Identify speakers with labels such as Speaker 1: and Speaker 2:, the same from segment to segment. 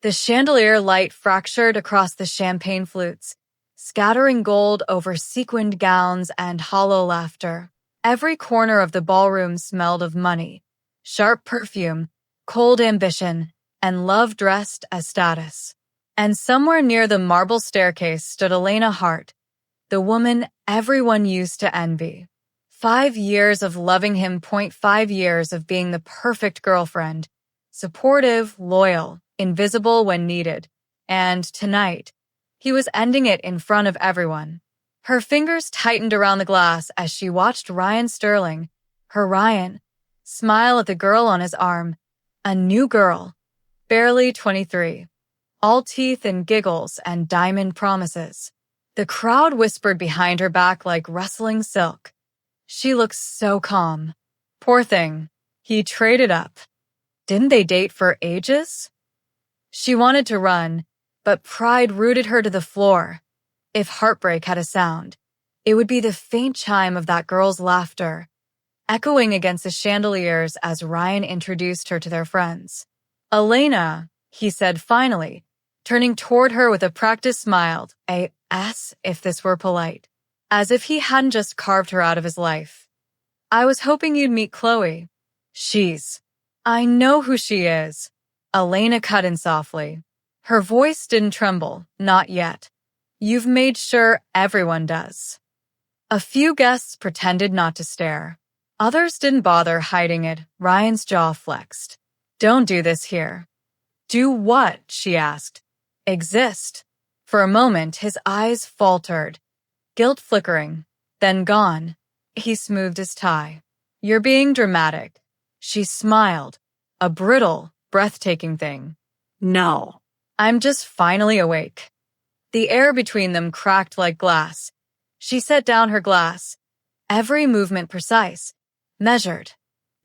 Speaker 1: The chandelier light fractured across the champagne flutes, scattering gold over sequined gowns and hollow laughter. Every corner of the ballroom smelled of money, sharp perfume, cold ambition, and love dressed as status. And somewhere near the marble staircase stood Elena Hart, the woman everyone used to envy. 5 years of loving him, 5 years of being the perfect girlfriend, supportive, loyal, invisible when needed. And tonight, he was ending it in front of everyone. Her fingers tightened around the glass as she watched Ryan Sterling, her Ryan, smile at the girl on his arm. A new girl, barely 23. All teeth and giggles and diamond promises. The crowd whispered behind her back like rustling silk. She looks so calm. Poor thing. He traded up. Didn't they date for ages? She wanted to run, but pride rooted her to the floor. If heartbreak had a sound, it would be the faint chime of that girl's laughter, echoing against the chandeliers as Ryan introduced her to their friends. Elena, he said finally, turning toward her with a practiced smile, as if this were polite, as if he hadn't just carved her out of his life. I was hoping you'd meet Chloe. I know who she is. Elena cut in softly. Her voice didn't tremble, not yet. You've made sure everyone does. A few guests pretended not to stare. Others didn't bother hiding it. Ryan's jaw flexed. Don't do this here. Do what? She asked. Exist. For a moment, his eyes faltered, guilt flickering, then gone. He smoothed his tie. You're being dramatic. She smiled, a brittle, breathtaking thing. No. I'm just finally awake. The air between them cracked like glass. She set down her glass, every movement precise, measured,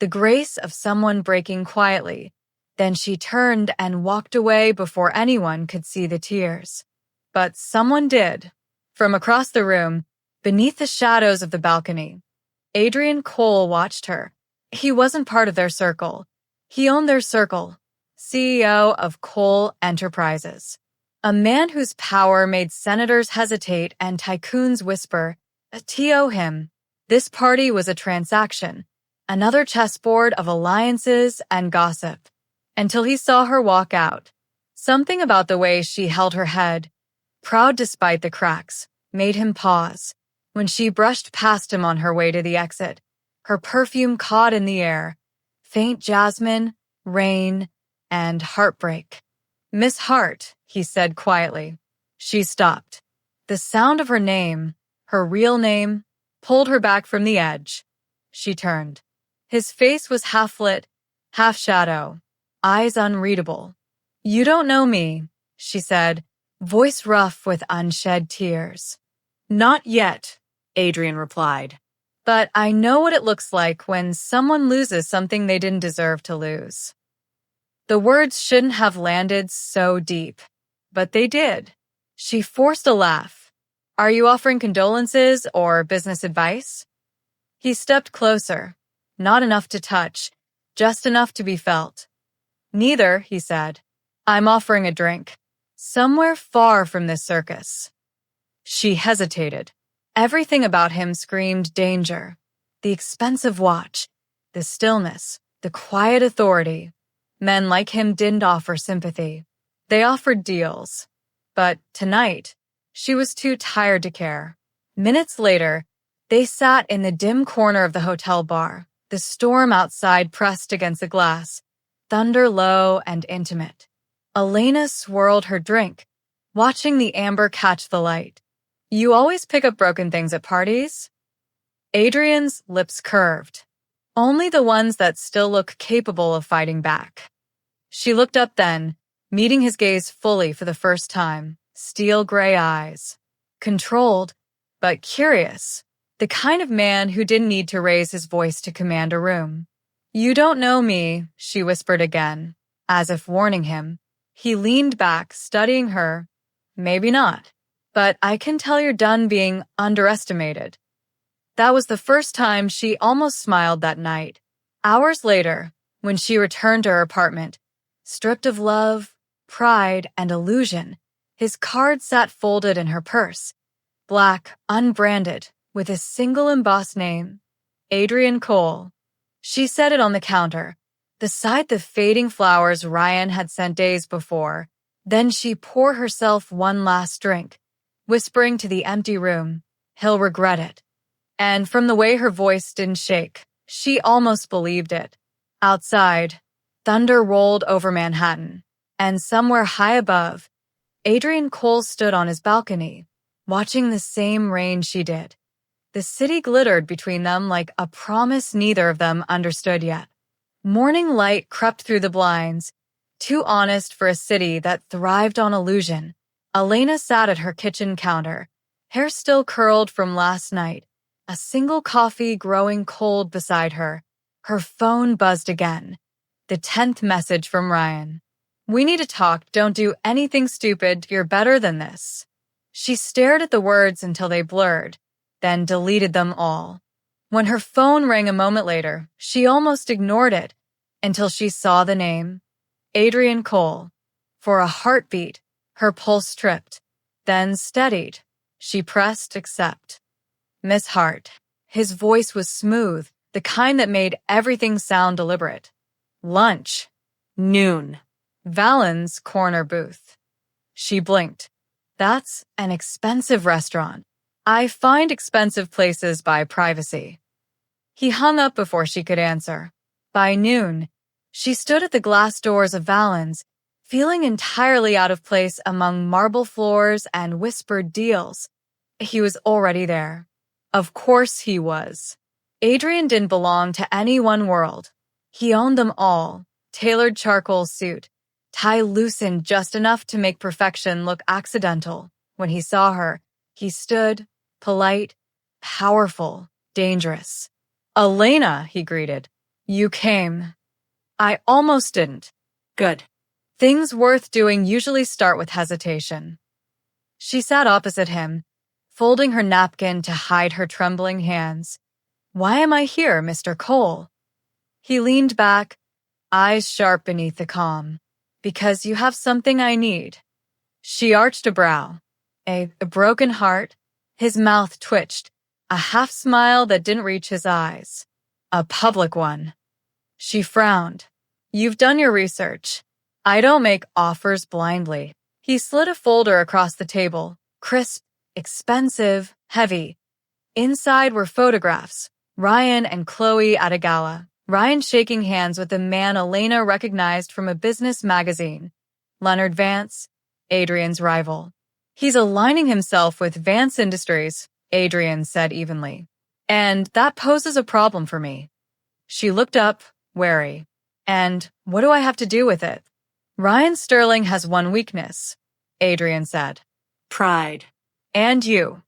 Speaker 1: the grace of someone breaking quietly. Then she turned and walked away before anyone could see the tears. But someone did. From across the room, beneath the shadows of the balcony, Adrian Cole watched her. He wasn't part of their circle. He owned their circle, CEO of Cole Enterprises. A man whose power made senators hesitate and tycoons whisper, "To him." This party was a transaction, another chessboard of alliances and gossip. Until he saw her walk out. Something about the way she held her head, proud despite the cracks, made him pause. When she brushed past him on her way to the exit, her perfume caught in the air, faint jasmine, rain, and heartbreak. Miss Hart, he said quietly. She stopped. The sound of her name, her real name, pulled her back from the edge. She turned. His face was half lit, half shadow, eyes unreadable. You don't know me, she said, voice rough with unshed tears. Not yet, Adrian replied. But I know what it looks like when someone loses something they didn't deserve to lose. The words shouldn't have landed so deep, but they did. She forced a laugh. Are you offering condolences or business advice? He stepped closer, not enough to touch, just enough to be felt. Neither, he said. I'm offering a drink. Somewhere far from this circus. She hesitated. Everything about him screamed danger. The expensive watch, the stillness, the quiet authority. Men like him didn't offer sympathy. They offered deals. But tonight, she was too tired to care. Minutes later, they sat in the dim corner of the hotel bar, the storm outside pressed against the glass, thunder low and intimate. Elena swirled her drink, watching the amber catch the light. You always pick up broken things at parties? Adrian's lips curved. Only the ones that still look capable of fighting back. She looked up then, meeting his gaze fully for the first time. Steel gray eyes. Controlled, but curious. The kind of man who didn't need to raise his voice to command a room. You don't know me, she whispered again, as if warning him. He leaned back, studying her. Maybe not, but I can tell you're done being underestimated. That was the first time she almost smiled that night. Hours later, when she returned to her apartment, stripped of love, pride, and illusion. His card sat folded in her purse, black, unbranded, with a single embossed name, Adrian Cole. She set it on the counter, beside the fading flowers Ryan had sent days before. Then she poured herself one last drink, whispering to the empty room, "He'll regret it." And from the way her voice didn't shake, she almost believed it. Outside, thunder rolled over Manhattan, and somewhere high above, Adrian Cole stood on his balcony, watching the same rain she did. The city glittered between them like a promise neither of them understood yet. Morning light crept through the blinds, too honest for a city that thrived on illusion. Elena sat at her kitchen counter, hair still curled from last night, a single coffee growing cold beside her. Her phone buzzed again. The 10th message from Ryan. "We need to talk. Don't do anything stupid. You're better than this." She stared at the words until they blurred, then deleted them all. When her phone rang a moment later, she almost ignored it until she saw the name, Adrian Cole. For a heartbeat, her pulse tripped, then steadied. She pressed accept. "Miss Hart." His voice was smooth, the kind that made everything sound deliberate. "Lunch. Noon. Valen's corner booth." She blinked. "That's an expensive restaurant. I find expensive places by privacy." He hung up before she could answer. By noon, she stood at the glass doors of Valen's, feeling entirely out of place among marble floors and whispered deals. He was already there. Of course he was. Adrian didn't belong to any one world. He owned them all. Tailored charcoal suit, tie loosened just enough to make perfection look accidental. When he saw her, he stood, polite, powerful, dangerous. "Elena," he greeted. "You came." "I almost didn't." "Good." Things worth doing usually start with hesitation. She sat opposite him, folding her napkin to hide her trembling hands. "Why am I here, Mr. Cole?" He leaned back, eyes sharp beneath the calm. "Because you have something I need." She arched a brow. A broken heart. His mouth twitched, a half smile that didn't reach his eyes. "A public one." She frowned. "You've done your research. I don't make offers blindly." He slid a folder across the table, crisp, expensive, heavy. Inside were photographs, Ryan and Chloe at a gala. Ryan shaking hands with a man Elena recognized from a business magazine. Leonard Vance, Adrian's rival. "He's aligning himself with Vance Industries," Adrian said evenly. "And that poses a problem for me." She looked up, wary. "And what do I have to do with it?" "Ryan Sterling has one weakness," Adrian said. "Pride. And you."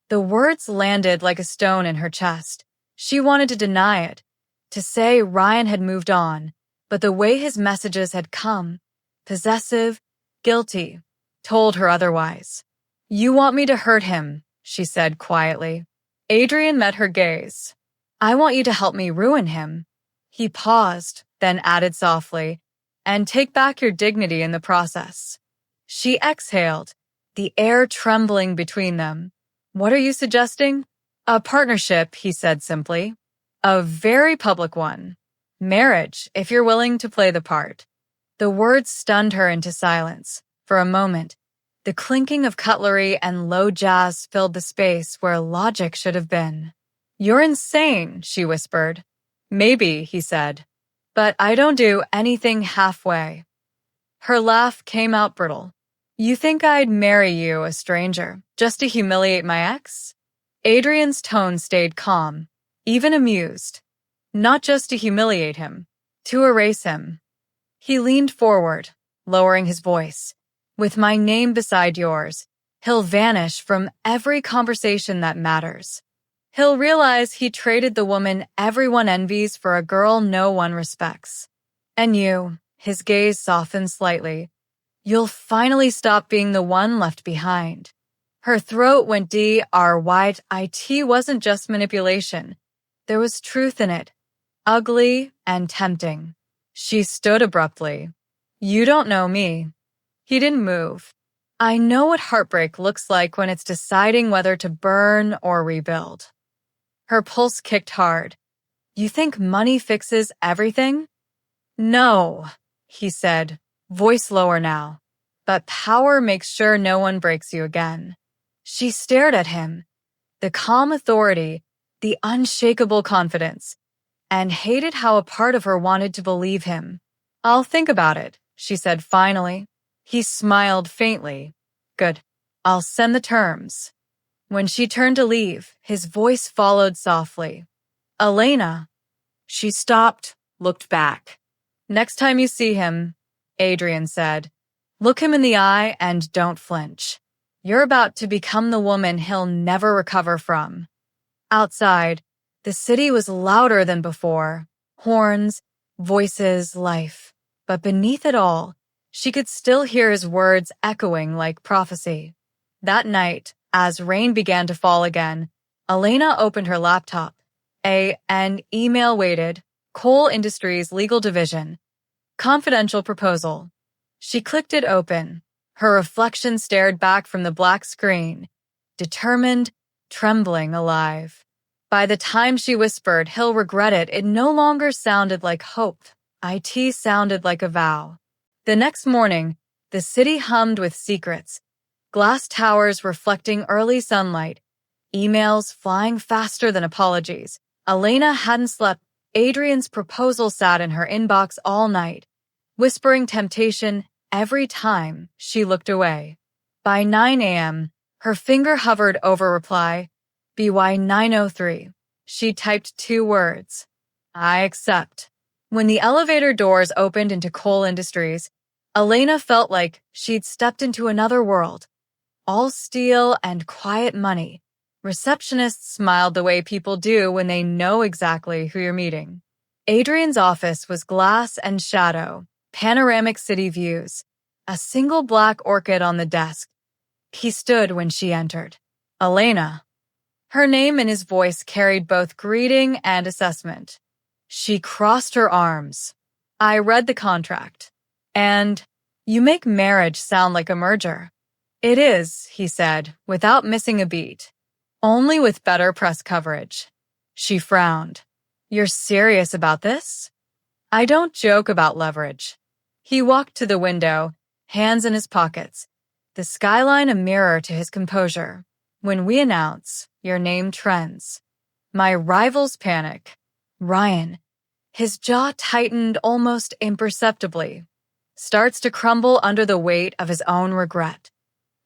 Speaker 1: The words landed like a stone in her chest. She wanted to deny it, to say Ryan had moved on, but the way his messages had come, possessive, guilty, told her otherwise. "You want me to hurt him," she said quietly. Adrian met her gaze. "I want you to help me ruin him." He paused, then added softly, "and take back your dignity in the process." She exhaled, the air trembling between them. "What are you suggesting?" "A partnership," he said simply. "A very public one. Marriage, if you're willing to play the part." The words stunned her into silence. For a moment, the clinking of cutlery and low jazz filled the space where logic should have been. "You're insane," she whispered. "Maybe," he said, "but I don't do anything halfway." Her laugh came out brittle. "You think I'd marry you, a stranger, just to humiliate my ex?" Adrian's tone stayed calm, even amused. "Not just to humiliate him, to erase him." He leaned forward, lowering his voice. "With my name beside yours, he'll vanish from every conversation that matters. He'll realize he traded the woman everyone envies for a girl no one respects. And you," his gaze softened slightly, "you'll finally stop being the one left behind." Her throat went dry. It wasn't just manipulation. There was truth in it, ugly and tempting. She stood abruptly. "You don't know me." He didn't move. I know what heartbreak looks like when it's deciding whether to burn or rebuild. Her pulse kicked hard. You think money fixes everything? No, he said, voice lower now. But power makes sure no one breaks you again. She stared at him, the calm authority, the unshakable confidence, and hated how a part of her wanted to believe him. I'll think about it, she said finally. He smiled faintly. Good. I'll send the terms. When she turned to leave, his voice followed softly. Elena. She stopped, looked back. Next time you see him, Adrian said, look him in the eye and don't flinch. You're about to become the woman he'll never recover from. Outside, the city was louder than before. Horns, voices, life. But beneath it all, she could still hear his words echoing like prophecy. That night, as rain began to fall again, Elena opened her laptop. An email waited. Coal Industries Legal Division. Confidential proposal. She clicked it open. Her reflection stared back from the black screen, determined, trembling, alive. By the time she whispered, he'll regret it, it no longer sounded like hope. It sounded like a vow. The next morning, the city hummed with secrets. Glass towers reflecting early sunlight. Emails flying faster than apologies. Elena hadn't slept. Adrian's proposal sat in her inbox all night, whispering temptation every time she looked away. By 9 a.m., her finger hovered over reply, BY 903. She typed 2 words. I accept. When the elevator doors opened into Coal Industries, Elena felt like she'd stepped into another world. All steel and quiet money. Receptionists smiled the way people do when they know exactly who you're meeting. Adrian's office was glass and shadow, panoramic city views, a single black orchid on the desk. He stood when she entered. Elena. Her name and his voice carried both greeting and assessment. She crossed her arms. I read the contract. And you make marriage sound like a merger. It is, he said, without missing a beat. Only with better press coverage. She frowned. You're serious about this? I don't joke about leverage. He walked to the window, hands in his pockets, the skyline a mirror to his composure. When we announce, your name trends. My rivals panic. Ryan, his jaw tightened almost imperceptibly, starts to crumble under the weight of his own regret.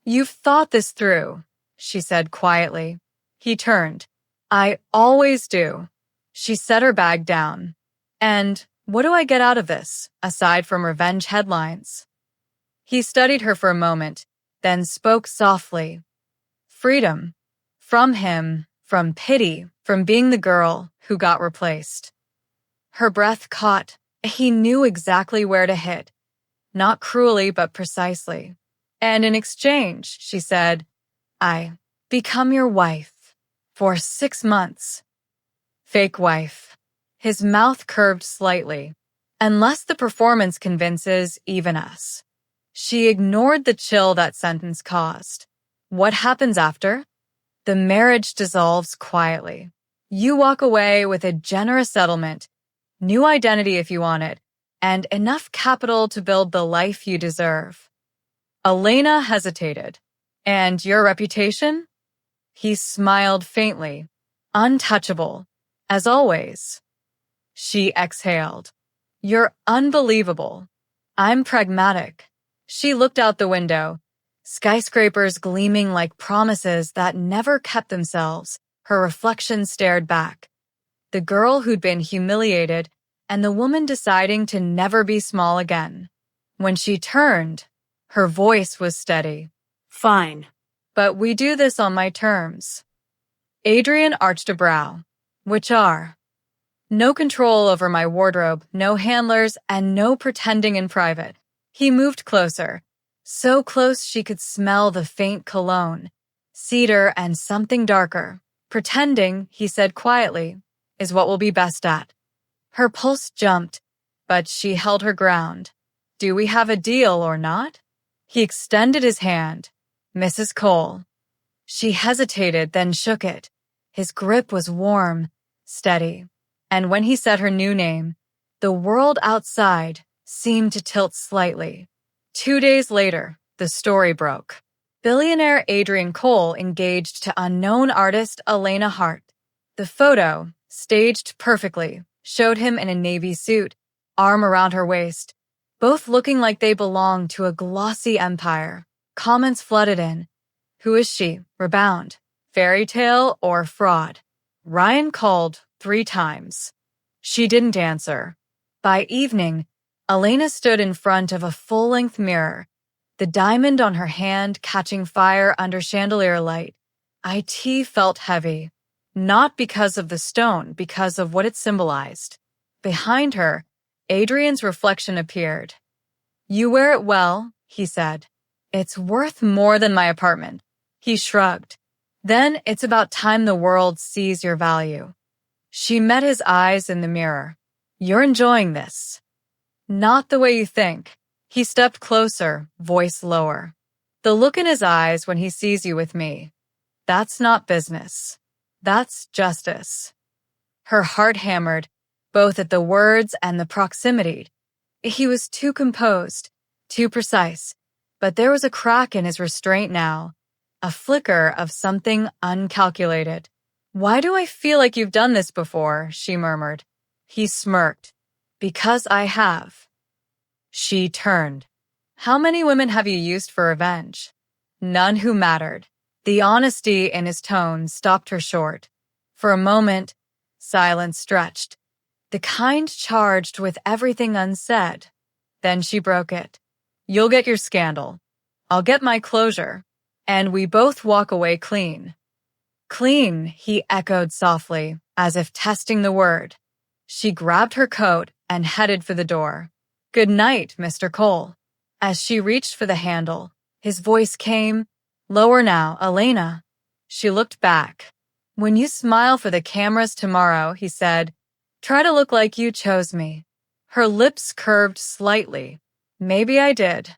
Speaker 1: You've thought this through, she said quietly. He turned. I always do. She set her bag down. And what do I get out of this, aside from revenge headlines? He studied her for a moment, then spoke softly. Freedom. From him, from pity, from being the girl who got replaced. Her breath caught. He knew exactly where to hit. Not cruelly, but precisely. And in exchange, she said, I become your wife. For 6 months. Fake wife. His mouth curved slightly. Unless the performance convinces even us. She ignored the chill that sentence caused. What happens after? The marriage dissolves quietly. You walk away with a generous settlement, new identity if you want it, and enough capital to build the life you deserve. Elena hesitated. And your reputation? He smiled faintly. Untouchable, as always. She exhaled. You're unbelievable. I'm pragmatic. She looked out the window, skyscrapers gleaming like promises that never kept themselves. Her reflection stared back. The girl who'd been humiliated and the woman deciding to never be small again. When she turned, her voice was steady. Fine. But we do this on my terms. Adrian arched a brow. Which are? No control over my wardrobe, no handlers, and no pretending in private. He moved closer, so close she could smell the faint cologne, cedar and something darker. Pretending, he said quietly, is what we'll be best at. Her pulse jumped, but she held her ground. Do we have a deal or not? He extended his hand. Mrs. Cole. She hesitated, then shook it. His grip was warm, steady. And when he said her new name, the world outside seemed to tilt slightly. 2 days later, the story broke. Billionaire Adrian Cole engaged to unknown artist Elena Hart. The photo, staged perfectly, showed him in a navy suit, arm around her waist, both looking like they belonged to a glossy empire. Comments flooded in. Who is she? Rebound. Fairy tale or fraud? Ryan called 3 times. She didn't answer. By evening, Elena stood in front of a full-length mirror, the diamond on her hand catching fire under chandelier light. It felt heavy, not because of the stone, because of what it symbolized. Behind her, Adrian's reflection appeared. You wear it well, he said. It's worth more than my apartment. He shrugged. Then it's about time the world sees your value. She met his eyes in the mirror. You're enjoying this. Not the way you think. He stepped closer, voice lower. The look in his eyes when he sees you with me. That's not business. That's justice. Her heart hammered, both at the words and the proximity. He was too composed, too precise, but there was a crack in his restraint now, a flicker of something uncalculated. Why do I feel like you've done this before? She murmured. He smirked. Because I have. She turned. How many women have you used for revenge? None who mattered. The honesty in his tone stopped her short. For a moment, silence stretched, the kind charged with everything unsaid. Then she broke it. You'll get your scandal. I'll get my closure. And we both walk away clean. Clean, he echoed softly, as if testing the word. She grabbed her coat and headed for the door. Good night, Mr. Cole. As she reached for the handle, his voice came, lower now, Elena. She looked back. When you smile for the cameras tomorrow, he said, try to look like you chose me. Her lips curved slightly. Maybe I did.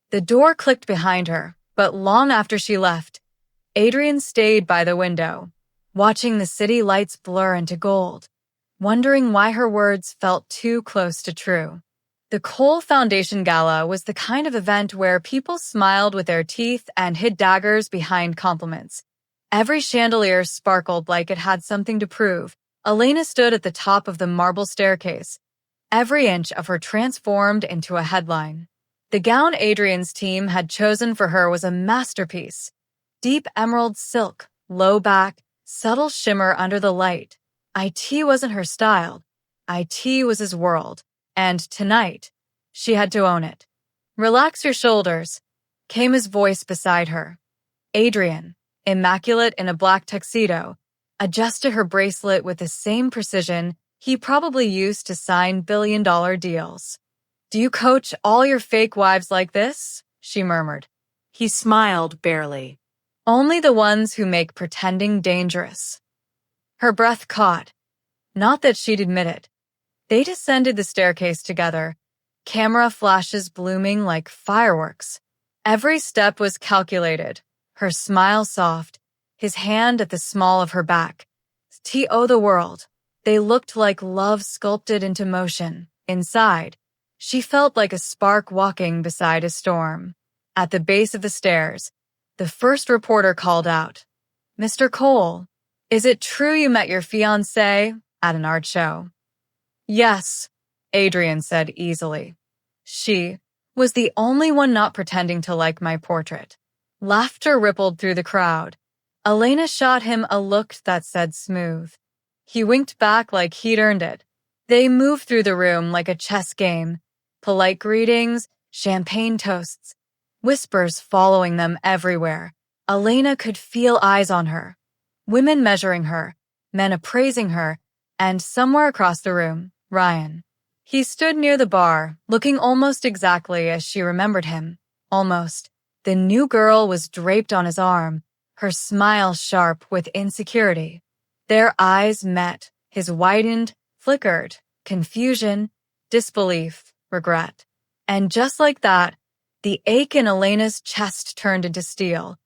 Speaker 1: The door clicked behind her, but long after she left, Adrian stayed by the window, watching the city lights blur into gold, wondering why her words felt too close to true. The Cole Foundation Gala was the kind of event where people smiled with their teeth and hid daggers behind compliments. Every chandelier sparkled like it had something to prove. Elena stood at the top of the marble staircase, every inch of her transformed into a headline. The gown Adrian's team had chosen for her was a masterpiece. Deep emerald silk, low back, subtle shimmer under the light. IT wasn't her style. IT was his world. And tonight, she had to own it. Relax your shoulders, came his voice beside her. Adrian, immaculate in a black tuxedo, adjusted her bracelet with the same precision he probably used to sign billion-dollar deals. Do you coach all your fake wives like this? She murmured. He smiled barely. Only the ones who make pretending dangerous. Her breath caught. Not that she'd admit it. They descended the staircase together, camera flashes blooming like fireworks. Every step was calculated, her smile soft, his hand at the small of her back. To the world. They looked like love sculpted into motion. Inside, she felt like a spark walking beside a storm. At the base of the stairs, the first reporter called out, Mr. Cole, is it true you met your fiancé at an art show? Yes, Adrian said easily. She was the only one not pretending to like my portrait. Laughter rippled through the crowd. Elena shot him a look that said smooth. He winked back like he'd earned it. They moved through the room like a chess game. Polite greetings, champagne toasts, whispers following them everywhere. Elena could feel eyes on her. Women measuring her, men appraising her, and somewhere across the room, Ryan. He stood near the bar, looking almost exactly as she remembered him. Almost. The new girl was draped on his arm, her smile sharp with insecurity. Their eyes met, his widened, flickered, confusion, disbelief, regret. And just like that, The ache in Elena's chest turned into steel.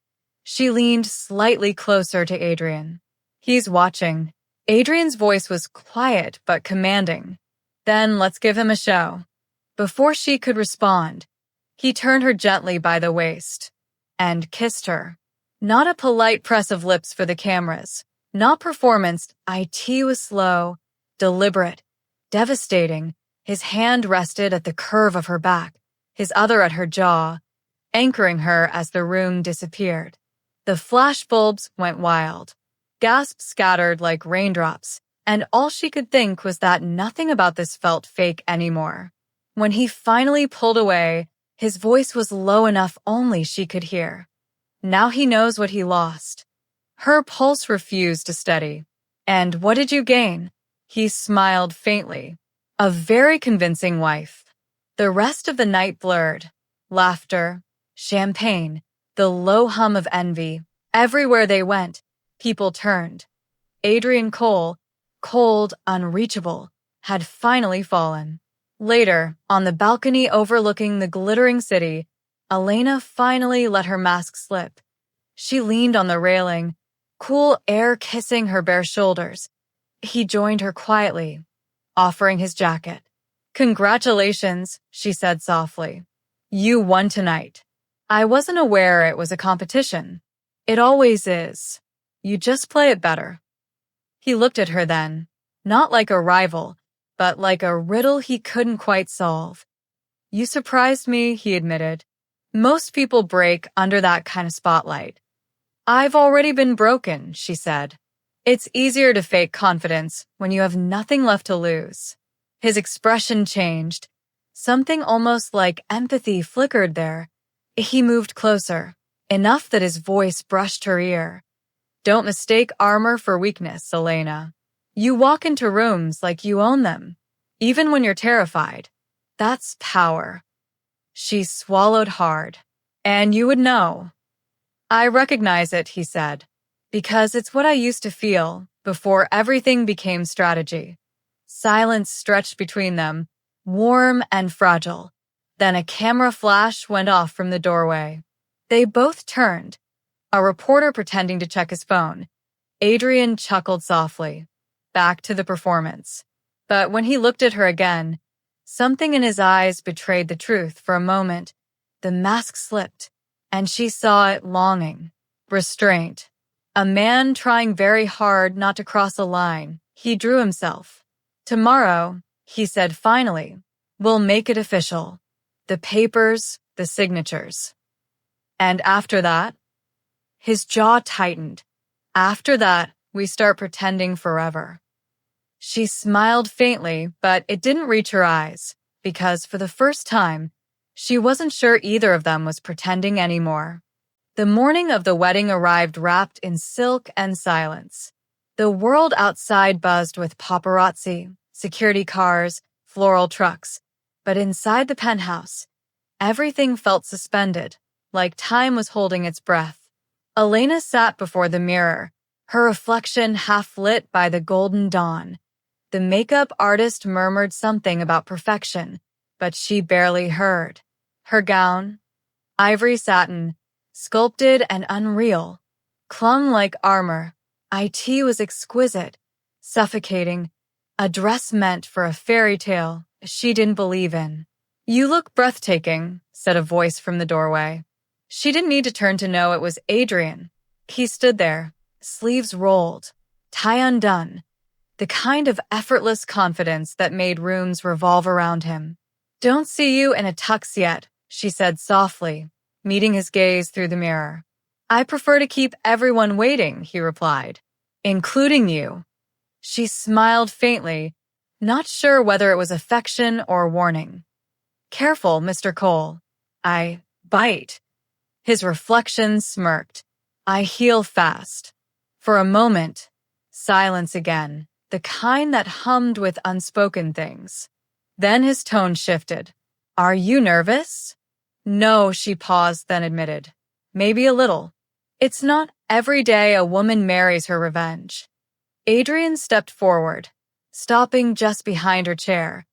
Speaker 1: She leaned slightly closer to Adrian. He's watching. Adrian's voice was quiet but commanding. Then let's give him a show. Before she could respond, he turned her gently by the waist and kissed her. Not a polite press of lips for the cameras. Not performance. It was slow, deliberate, devastating. His hand rested at the curve of her back, his other at her jaw, anchoring her as the room disappeared. The flashbulbs went wild. Gasps scattered like raindrops, and all she could think was that nothing about this felt fake anymore. When he finally pulled away, his voice was low enough only she could hear. Now he knows what he lost. Her pulse refused to steady. And what did you gain? He smiled faintly. A very convincing wife. The rest of the night blurred. Laughter, champagne, the low hum of envy. Everywhere they went, people turned. Adrian Cole, cold, unreachable, had finally fallen. Later, on the balcony overlooking the glittering city, Elena finally let her mask slip. She leaned on the railing, cool air kissing her bare shoulders. He joined her quietly, offering his jacket. "Congratulations," she said softly. "You won tonight. I wasn't aware it was a competition. It always is. You just play it better." He looked at her then, not like a rival, but like a riddle he couldn't quite solve. "You surprised me," he admitted. "Most people break under that kind of spotlight." "I've already been broken," she said. "It's easier to fake confidence when you have nothing left to lose." His expression changed. Something almost like empathy flickered there. He moved closer, enough that his voice brushed her ear. "Don't mistake armor for weakness, Elena. You walk into rooms like you own them, even when you're terrified. That's power." She swallowed hard. "And you would know." "I recognize it," he said, "because it's what I used to feel before everything became strategy." Silence stretched between them, warm and fragile. Then a camera flash went off from the doorway. They both turned, a reporter pretending to check his phone. Adrian chuckled softly, back to the performance. But when he looked at her again, something in his eyes betrayed the truth for a moment. The mask slipped, and she saw it longing, restraint. A man trying very hard not to cross a line. He drew himself. "Tomorrow," he said finally, "we'll make it official. The papers, the signatures." "And after that?" His jaw tightened. "After that, we start pretending forever." She smiled faintly, but it didn't reach her eyes, because for the first time, she wasn't sure either of them was pretending anymore. The morning of the wedding arrived wrapped in silk and silence. The world outside buzzed with paparazzi, security cars, floral trucks. But inside the penthouse, everything felt suspended, like time was holding its breath. Elena sat before the mirror, her reflection half lit by the golden dawn. The makeup artist murmured something about perfection, but she barely heard. Her gown, ivory satin, sculpted and unreal, clung like armor. It was exquisite, suffocating, a dress meant for a fairy tale she didn't believe in. "You look breathtaking," said a voice from the doorway. She didn't need to turn to know it was Adrian. He stood there, sleeves rolled, tie undone, the kind of effortless confidence that made rooms revolve around him. "Don't see you in a tux yet," she said softly, meeting his gaze through the mirror. "I prefer to keep everyone waiting," he replied, "including you." She smiled faintly, not sure whether it was affection or warning. "Careful, Mr. Cole. I bite." His reflection smirked. "I heal fast." For a moment, silence again, the kind that hummed with unspoken things. Then his tone shifted. "Are you nervous?" "No," she paused, then admitted. "Maybe a little. It's not every day a woman marries her revenge." Adrian stepped forward, stopping just behind her chair.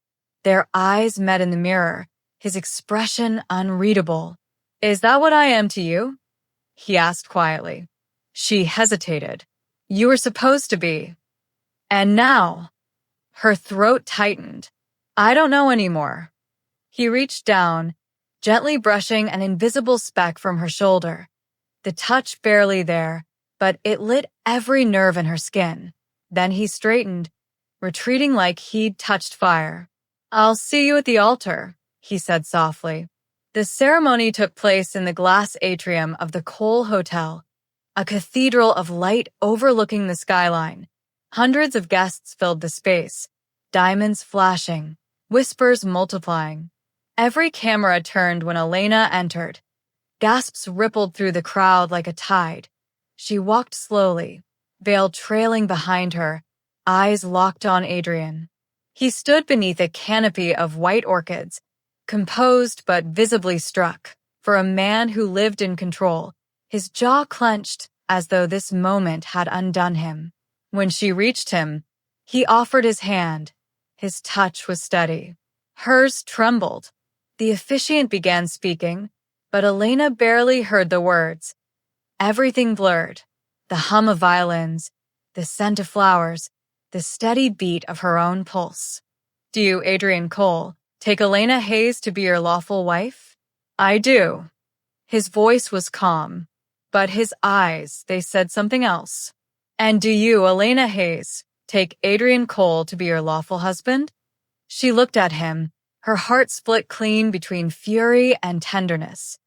Speaker 1: Their eyes met in the mirror, his expression unreadable. "Is that what I am to you?" he asked quietly. She hesitated. "You were supposed to be." "And now?" Her throat tightened. "I don't know anymore." He reached down, gently brushing an invisible speck from her shoulder. The touch barely there, but it lit every nerve in her skin. Then he straightened, retreating like he'd touched fire. "I'll see you at the altar," he said softly. The ceremony took place in the glass atrium of the Cole Hotel, a cathedral of light overlooking the skyline. Hundreds of guests filled the space, diamonds flashing, whispers multiplying. Every camera turned when Elena entered. Gasps rippled through the crowd like a tide. She walked slowly, veil trailing behind her, eyes locked on Adrian. He stood beneath a canopy of white orchids, composed but visibly struck. For a man who lived in control, his jaw clenched as though this moment had undone him. When she reached him, he offered his hand. His touch was steady. Hers trembled. The officiant began speaking, but Elena barely heard the words. Everything blurred. The hum of violins, the scent of flowers, the steady beat of her own pulse. "Do you, Adrian Cole, take Elena Hayes to be your lawful wife?" "I do." His voice was calm, but his eyes, they said something else. "And do you, Elena Hayes, take Adrian Cole to be your lawful husband?" She looked at him, her heart split clean between fury and tenderness.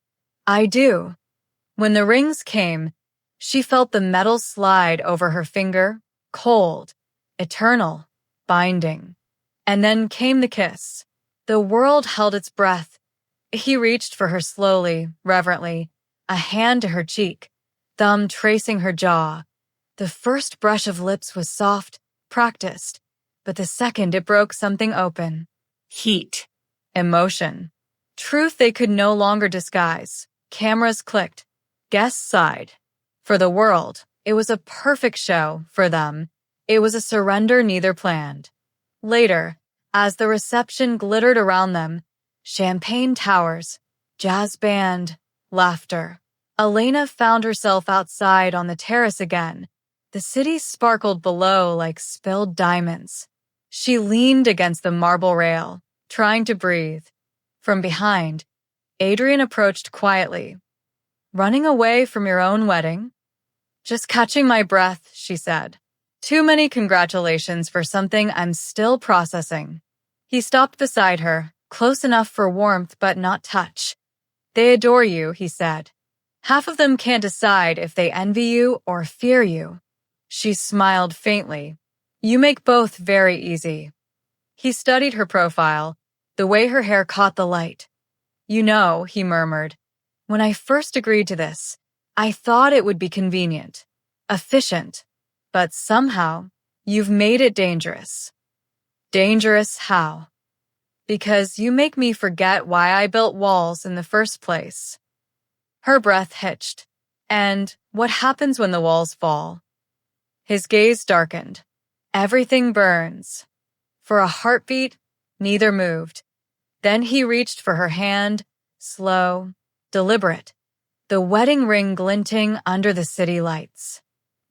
Speaker 1: "I do." When the rings came, she felt the metal slide over her finger, cold, eternal, binding. And then came the kiss. The world held its breath. He reached for her slowly, reverently, a hand to her cheek, thumb tracing her jaw. The first brush of lips was soft, practiced, but the second it broke something open. Heat. Emotion. Truth they could no longer disguise. Cameras clicked. Guests sighed. For the world, it was a perfect show. For them, it was a surrender neither planned. Later, as the reception glittered around them, champagne towers, jazz band, laughter. Elena found herself outside on the terrace again. The city sparkled below like spilled diamonds. She leaned against the marble rail, trying to breathe. From behind, Adrian approached quietly. "Running away from your own wedding?" "Just catching my breath," she said. "Too many congratulations for something I'm still processing." He stopped beside her, close enough for warmth but not touch. "They adore you," he said. "Half of them can't decide if they envy you or fear you." She smiled faintly. "You make both very easy." He studied her profile, the way her hair caught the light. "You know," he murmured, "when I first agreed to this, I thought it would be convenient, efficient, but somehow you've made it dangerous." "Dangerous how?" "Because you make me forget why I built walls in the first place." Her breath hitched. "And what happens when the walls fall?" His gaze darkened. "Everything burns." For a heartbeat, neither moved. Then he reached for her hand, slow, deliberate, the wedding ring glinting under the city lights.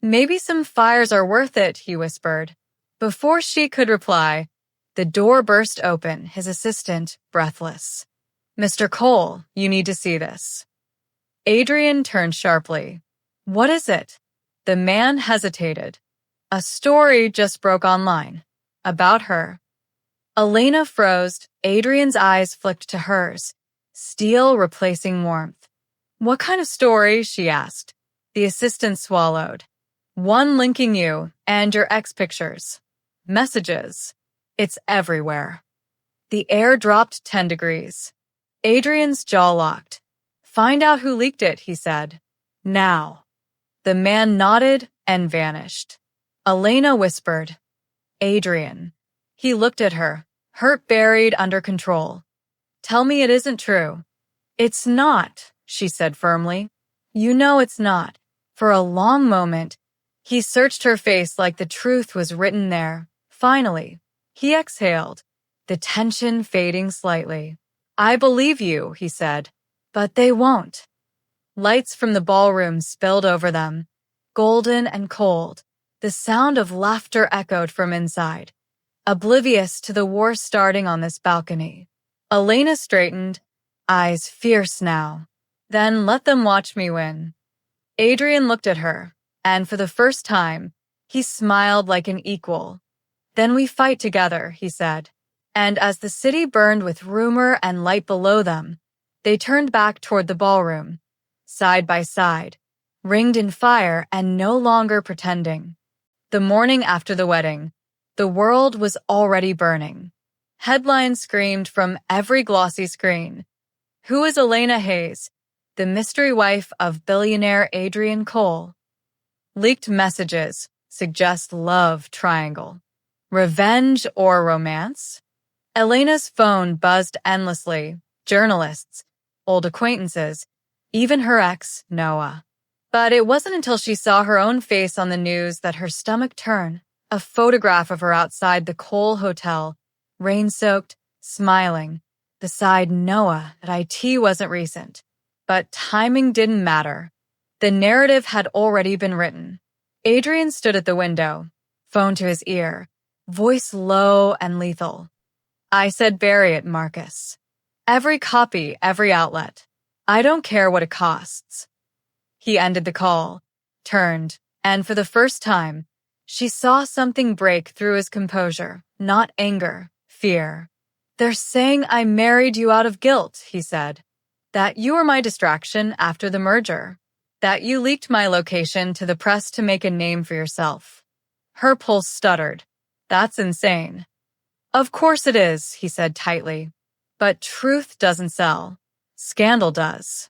Speaker 1: "Maybe some fires are worth it," he whispered. Before she could reply, the door burst open, his assistant breathless. "Mr. Cole, you need to see this." Adrian turned sharply. "What is it?" The man hesitated. "A story just broke online. About her." Elena froze. Adrian's eyes flicked to hers, steel replacing warmth. "What kind of story?" she asked. The assistant swallowed. "One linking you and your ex pictures. Messages. It's everywhere." The air dropped 10 degrees. Adrian's jaw locked. "Find out who leaked it," he said. "Now." The man nodded and vanished. Elena whispered, "Adrian." He looked at her, hurt buried under control. "Tell me it isn't true." "It's not," she said firmly. "You know it's not." For a long moment, he searched her face like the truth was written there. Finally, he exhaled, the tension fading slightly. I believe you, he said, but they won't. Lights from the ballroom spilled over them, golden and cold. The sound of laughter echoed from inside, oblivious to the war starting on this balcony. Elena straightened, eyes fierce now. Then let them watch me win. Adrian looked at her, and for the first time, he smiled like an equal. Then we fight together, he said. And as the city burned with rumor and light below them, they turned back toward the ballroom, side by side, ringed in fire and no longer pretending. The morning after the wedding, the world was already burning. Headlines screamed from every glossy screen. Who is Elena Hayes, the mystery wife of billionaire Adrian Cole? Leaked messages suggest love triangle. Revenge or romance? Elena's phone buzzed endlessly. Journalists, old acquaintances, even her ex, Noah. But it wasn't until she saw her own face on the news that her stomach turned. A photograph of her outside the Cole Hotel, rain-soaked, smiling, beside Noah. That IT wasn't recent. But timing didn't matter. The narrative had already been written. Adrian stood at the window, phone to his ear, voice low and lethal. I said bury it, Marcus. Every copy, every outlet. I don't care what it costs. He ended the call, turned, and for the first time, she saw something break through his composure, not anger, fear. They're saying I married you out of guilt, he said. That you were my distraction after the merger. That you leaked my location to the press to make a name for yourself. Her pulse stuttered. That's insane. Of course it is, he said tightly. But truth doesn't sell. Scandal does.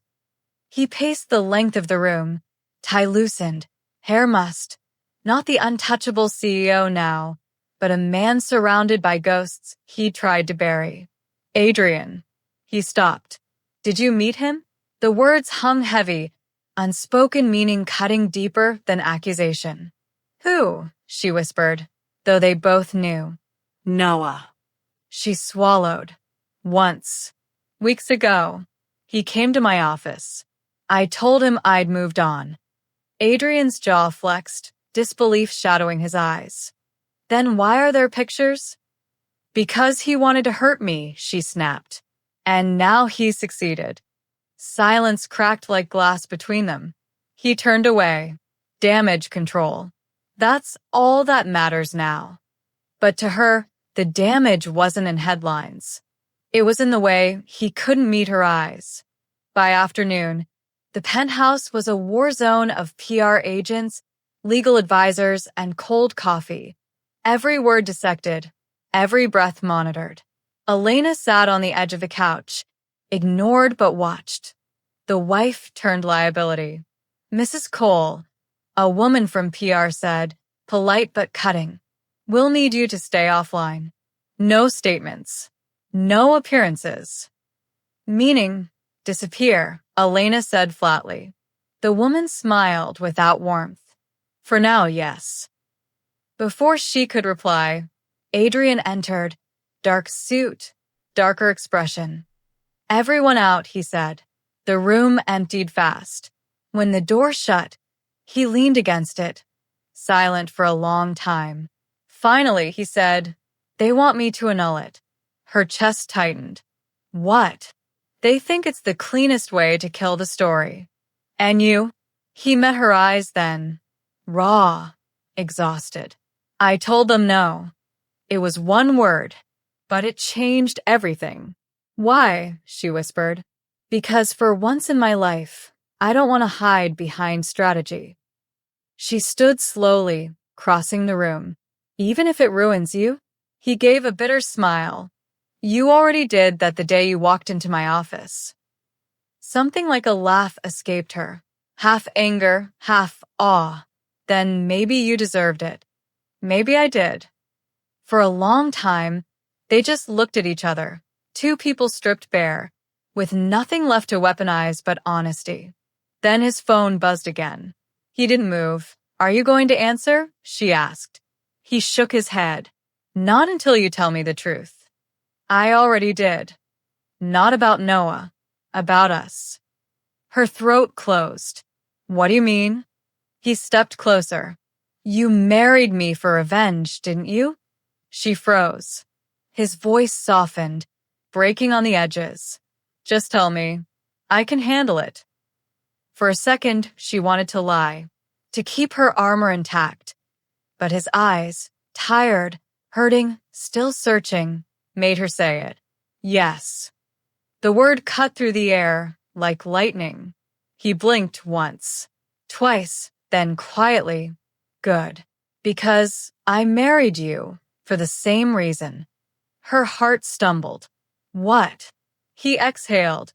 Speaker 1: He paced the length of the room, tie loosened, hair mussed. Not the untouchable CEO now, but a man surrounded by ghosts he tried to bury. Adrian. He stopped. Did you meet him? The words hung heavy, unspoken meaning cutting deeper than accusation. Who? She whispered, though they both knew. Noah. She swallowed. Once. Weeks ago. He came to my office. I told him I'd moved on. Adrian's jaw flexed, disbelief shadowing his eyes. Then why are there pictures? Because he wanted to hurt me, she snapped. And now he succeeded. Silence cracked like glass between them. He turned away. Damage control. That's all that matters now. But to her, the damage wasn't in headlines. It was in the way he couldn't meet her eyes. By afternoon, the penthouse was a war zone of PR agents, legal advisors, and cold coffee. Every word dissected, every breath monitored. Elena sat on the edge of the couch, ignored but watched. The wife turned liability. Mrs. Cole, a woman from PR, said, polite but cutting, we'll need you to stay offline. No statements. No appearances. Meaning, disappear, Elena said flatly. The woman smiled without warmth. For now, yes. Before she could reply, Adrian entered, dark suit, darker expression. Everyone out, he said. The room emptied fast. When the door shut, he leaned against it, silent for a long time. Finally, he said, they want me to annul it. Her chest tightened. What? They think it's the cleanest way to kill the story. And you? He met her eyes then, raw, exhausted. I told them no. It was one word, but it changed everything. Why? She whispered. Because for once in my life, I don't want to hide behind strategy. She stood slowly, crossing the room. Even if it ruins you? He gave a bitter smile. You already did that the day you walked into my office. Something like a laugh escaped her, half anger, half awe. Then maybe you deserved it. Maybe I did. For a long time, they just looked at each other, two people stripped bare, with nothing left to weaponize but honesty. Then his phone buzzed again. He didn't move. Are you going to answer? She asked. He shook his head. Not until you tell me the truth. I already did. Not about Noah. About us. Her throat closed. What do you mean? He stepped closer. You married me for revenge, didn't you? She froze. His voice softened, breaking on the edges. Just tell me. I can handle it. For a second, she wanted to lie, to keep her armor intact. But his eyes, tired, hurting, still searching, made her say it. Yes. The word cut through the air like lightning. He blinked once, twice, then quietly. Good. Because I married you for the same reason. Her heart stumbled. What? He exhaled,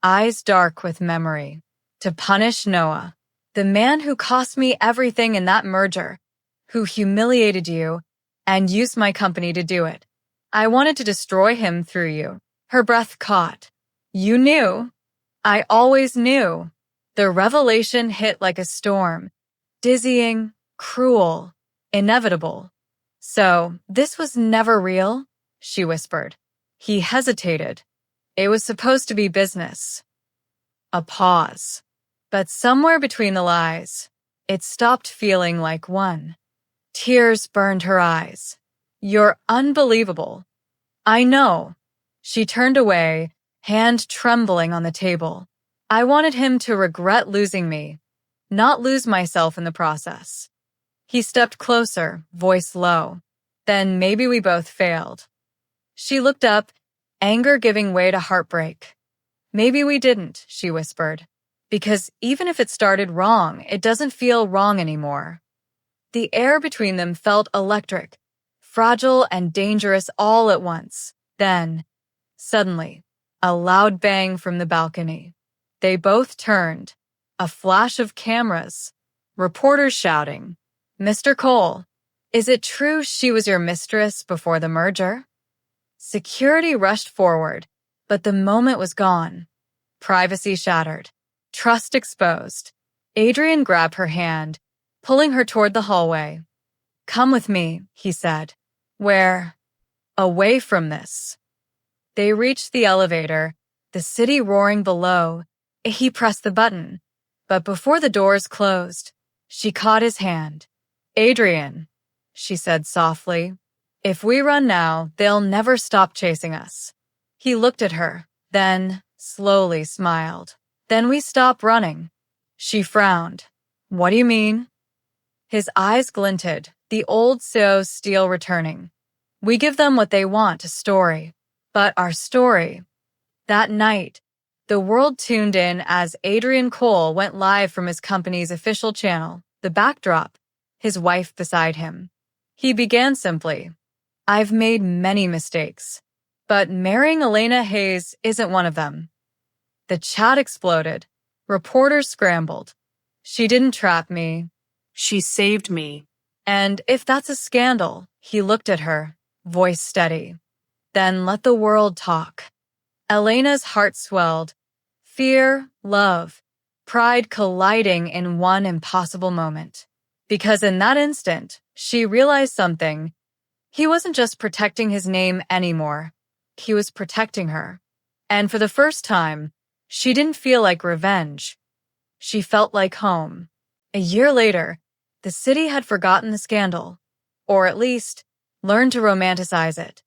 Speaker 1: eyes dark with memory. To punish Noah, the man who cost me everything in that merger, who humiliated you and used my company to do it. I wanted to destroy him through you. Her breath caught. You knew. I always knew. The revelation hit like a storm, dizzying, cruel, inevitable. So, this was never real? She whispered. He hesitated. It was supposed to be business. A pause. But somewhere between the lies, it stopped feeling like one. Tears burned her eyes. You're unbelievable. I know. She turned away, hand trembling on the table. I wanted him to regret losing me, not lose myself in the process. He stepped closer, voice low. Then maybe we both failed. She looked up, anger giving way to heartbreak. Maybe we didn't, she whispered. Because even if it started wrong, it doesn't feel wrong anymore. The air between them felt electric, fragile and dangerous all at once. Then, suddenly, a loud bang from the balcony. They both turned. A flash of cameras. Reporters shouting, Mr. Cole, is it true she was your mistress before the merger? Security rushed forward, but the moment was gone. Privacy shattered. Trust exposed. Adrian grabbed her hand, pulling her toward the hallway. Come with me, he said. Where? Away from this. They reached the elevator, the city roaring below. He pressed the button, but before the doors closed, she caught his hand. Adrian, she said softly, if we run now, they'll never stop chasing us. He looked at her, then slowly smiled. Then we stop running. She frowned. What do you mean? His eyes glinted, the old steel returning. We give them what they want, a story. But our story. That night, the world tuned in as Adrian Cole went live from his company's official channel, the backdrop, his wife beside him. He began simply, I've made many mistakes, but marrying Elena Hayes isn't one of them. The chat exploded. Reporters scrambled. She didn't trap me. She saved me. And if that's a scandal, he looked at her, voice steady. Then let the world talk. Elena's heart swelled. Fear, love, pride colliding in one impossible moment. Because in that instant, she realized something. He wasn't just protecting his name anymore. He was protecting her. And for the first time, she didn't feel like revenge. She felt like home. A year later, the city had forgotten the scandal, or at least learned to romanticize it.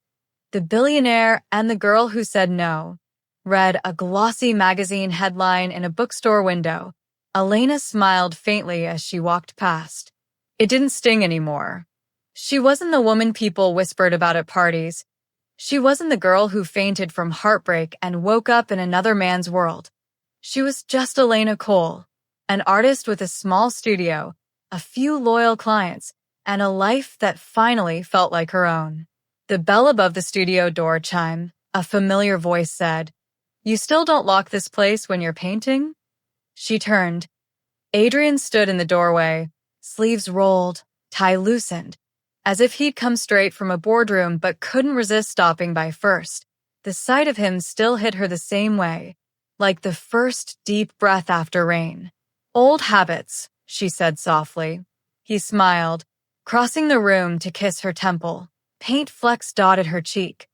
Speaker 1: The billionaire and the girl who said no read a glossy magazine headline in a bookstore window. Elena smiled faintly as she walked past. It didn't sting anymore. She wasn't the woman people whispered about at parties. She wasn't the girl who fainted from heartbreak and woke up in another man's world. She was just Elena Cole, an artist with a small studio, a few loyal clients, and a life that finally felt like her own. The bell above the studio door chimed. A familiar voice said, You still don't lock this place when you're painting? She turned. Adrian stood in the doorway, sleeves rolled, tie loosened, as if he'd come straight from a boardroom but couldn't resist stopping by first. The sight of him still hit her the same way, like the first deep breath after rain. Old habits, she said softly. He smiled, crossing the room to kiss her temple. Paint flecks dotted her cheek.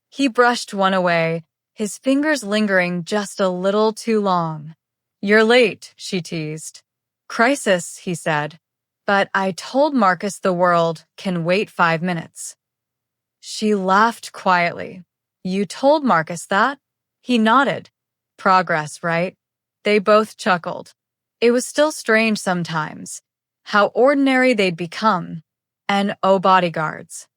Speaker 1: He brushed one away, his fingers lingering just a little too long. "You're late," she teased. "Crisis," he said. "But I told Marcus the world can wait 5 minutes." She laughed quietly. "You told Marcus that?" He nodded. "Progress, right?" They both chuckled. It was still strange sometimes, how ordinary they'd become. And oh, bodyguards.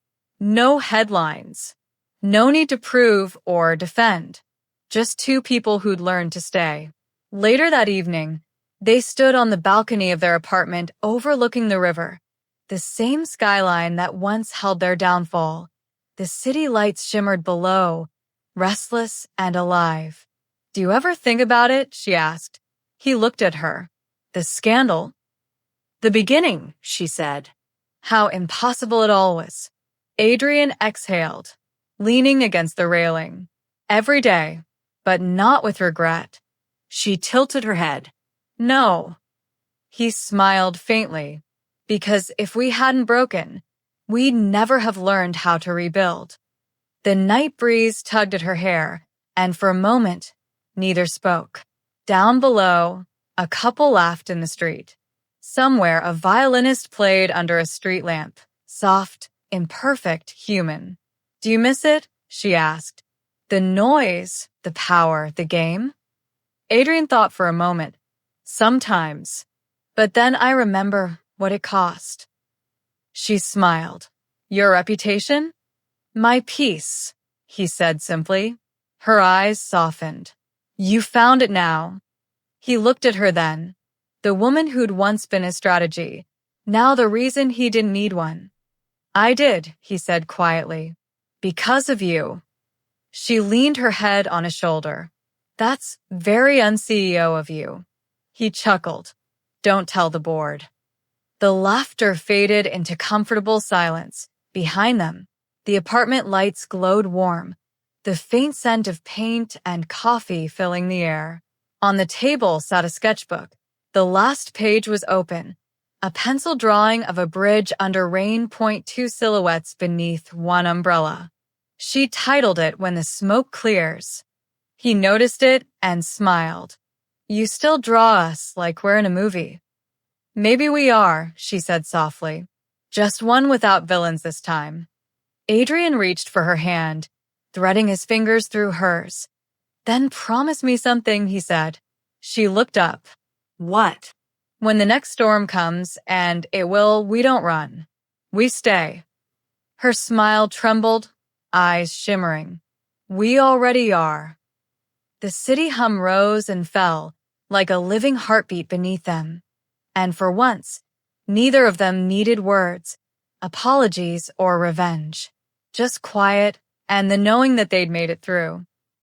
Speaker 1: No headlines. No need to prove or defend. Just two people who'd learned to stay. Later that evening, they stood on the balcony of their apartment overlooking the river, the same skyline that once held their downfall. The city lights shimmered below, restless and alive. "Do you ever think about it?" she asked. He looked at her. "The scandal?" "The beginning," she said. "How impossible it all was." Adrian exhaled, leaning against the railing. "Every day, but not with regret." She tilted her head. "No." He smiled faintly. "Because if we hadn't broken, we'd never have learned how to rebuild." The night breeze tugged at her hair, and for a moment, neither spoke. Down below, a couple laughed in the street. Somewhere, a violinist played under a street lamp, soft, imperfect, human. "Do you miss it?" she asked. "The noise, the power, the game?" Adrian thought for a moment. "Sometimes. But then I remember what it cost." She smiled. "Your reputation?" "My peace," he said simply. Her eyes softened. "You found it now." He looked at her then. The woman who'd once been his strategy, now the reason he didn't need one. "I did," he said quietly. "Because of you." She leaned her head on his shoulder. "That's very un-CEO of you." He chuckled. "Don't tell the board." The laughter faded into comfortable silence. Behind them, the apartment lights glowed warm, the faint scent of paint and coffee filling the air. On the table sat a sketchbook. The last page was open, a pencil drawing of a bridge under rain. 2 silhouettes beneath one umbrella. She titled it "When the Smoke Clears." He noticed it and smiled. "You still draw us like we're in a movie." "Maybe we are," she said softly. "Just one without villains this time." Adrian reached for her hand, threading his fingers through hers. "Then promise me something," he said. She looked up. "What?" "When the next storm comes, and it will, we don't run. We stay." Her smile trembled, eyes shimmering. "We already are." The city hum rose and fell, like a living heartbeat beneath them. And for once, neither of them needed words, apologies, or revenge. Just quiet and the knowing that they'd made it through.